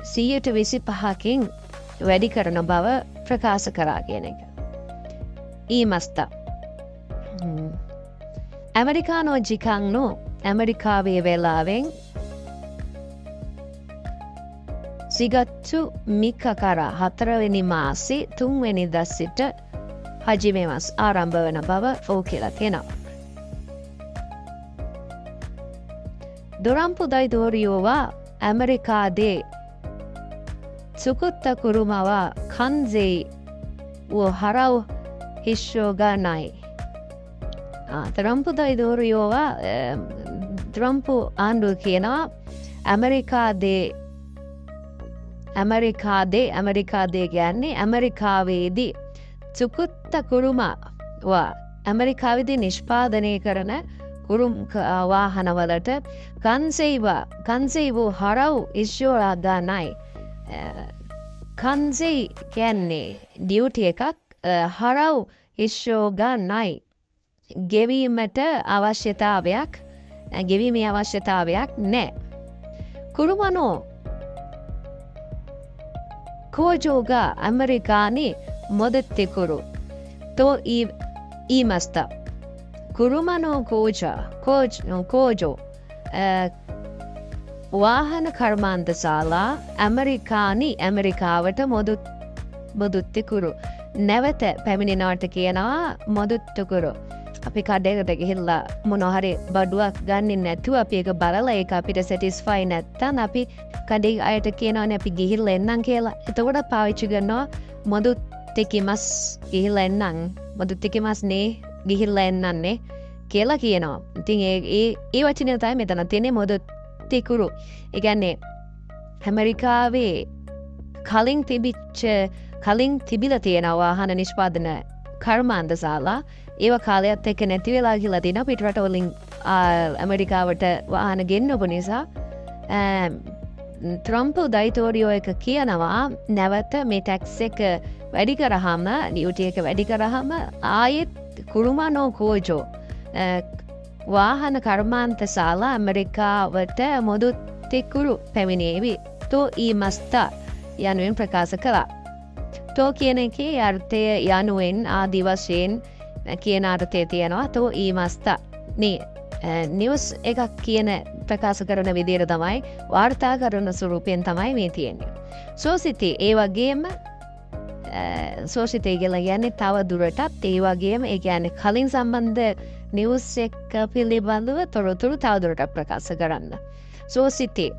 125කින් වැඩි කරන බව ප්‍රකාශ කරා කියන එක. ඊමස්ත ඇමරිකානෝ ජිකංනු ඇමරිකාවේ වෙලාවෙන් සිගත්තු මික්ක කර 4 වෙනි මාසේ 3 වෙනිදා සිට හජිමෙමස් ආරම්භ වන බව ඔහු කියලා කියනවා. ದೊರಂಪುದೈ ದೋರಿಯೋವ ಅಮೆರಿಕಾದೆ ಸುಕುತ್ತ ಕುರುಮವ ಖಂಜೆ ಓ ಹರವ್ ಹಿಶೋಗ ನಾಯ್ ದೊರಂಪುದೈ ದೋರಿಯೋವ ದ್ರಂಪು ಆಂಡು ಕೇನ ಅಮೆರಿಕಾದೆ ಗ್ಯಾನ್ನಿ ಅಮೆರಿಕಾವೇದಿ ಸುಕುತ್ತ ಕುರುಮ ವ ಅಮೆರಿಕಾವಿದಿ ನಿಷ್ಪಾದನೆ ಕರನ ಕುರುಂ ವಾಹನವಲට කන්සෙයිව හරව් ඉශ්‍යෝරාදා නයි කන්සෙයි කියන්නේ ඩියුටි එකක් හරව් ඉශ්‍යෝගා නයි ගෙවීමේ අවශ්‍යතාවයක් නෑ ಕುರುಮನೋ ಕೋಜೋಗ ಅಮೆರಿಕಾನಿ ಮೊದತ್ತಿಕುರು ತೋ ಈ ಮಸ್ತ ಕುರುಮನೋ ಕೋಜೋ ವಾಹನ ಕರ್ಮಾಂತ ಸಾಲ ಅಮೆರಿಕಾවට මොදුත්තිකුරු නැවත පැමිණෙනවට කියනවා මොදුත්තුකුරු අපි කඩේකට ගිහිල්ලා මොනවා හරි බඩුවක් ගන්නෙ නැතුව අපි ඒක බලලා ඒක අපිට සැටිස්ෆයි නැත්තම් අපි කඩේ අයට කියනවානේ අපි ගිහිල්ලා එන්නම් කියලා. එතකොට පාවිච්චි කරනවා මොදුත්තිකිමස් ගිහිල්ලා එන්නම් මොදුත්තිකිමස් නේ ගිහිල්ලා එන්නන්නේ කියලා කියනවා. ඉතින් ඒ වචනය තමයි මෙතන තියෙන්නේ මොදුත්තිකුරු. ඒ කියන්නේ ඇමරිකාවේ කලින් තිබිලා තියෙන වාහන නිෂ්පාදන කර්මාන්තශාලා ඒව කාලයත් එක්ක නැති වෙලා ගිහලා තිනවා පිටරට වලින් ඇමරිකාවට වාහන ගෙන්නපු නිසා ට්‍රම්ප් දෛතෝරියෝ එක කියනවා නැවත මේ ටැක්ස් එක වැඩි කරාම ඩියුටි එක වැඩි කරාම ආයෙත් ಕುರುಮನೋ ಕೋಜೋ ವಾಹನ ಕರ್ಮಾಂತಶಾಲಾ ಅಮೆರಿಕಾවට මොදුත්තිකුරු පැමිණේවි තෝ ඊ මස්ත යනුවෙන් ප්‍රකාශ කළා. තෝ කියන එකේ අර්ථය යනුවෙන් ආදි වශයෙන් කියන අර්ථය තියෙනවා තෝ ඊ මස්ත නේ නිවුස් එකක් කියන ප්‍රකාශ කරන විදිහට තමයි වාර්තා කරන ස්වරූපයෙන් තමයි මේ තියෙන්නේ. සෝසිතේ ඒ වගේම සෝසිතේ කියලා කියන්නේ තව දුරටත් ඒ වගේම ඒ කියන්නේ කලින් සම්බන්ධ නිවුස් එක පිළිබඳව තොරතුරු තව දුරටත් ප්‍රකාශ කරන්න. සෝසිතේ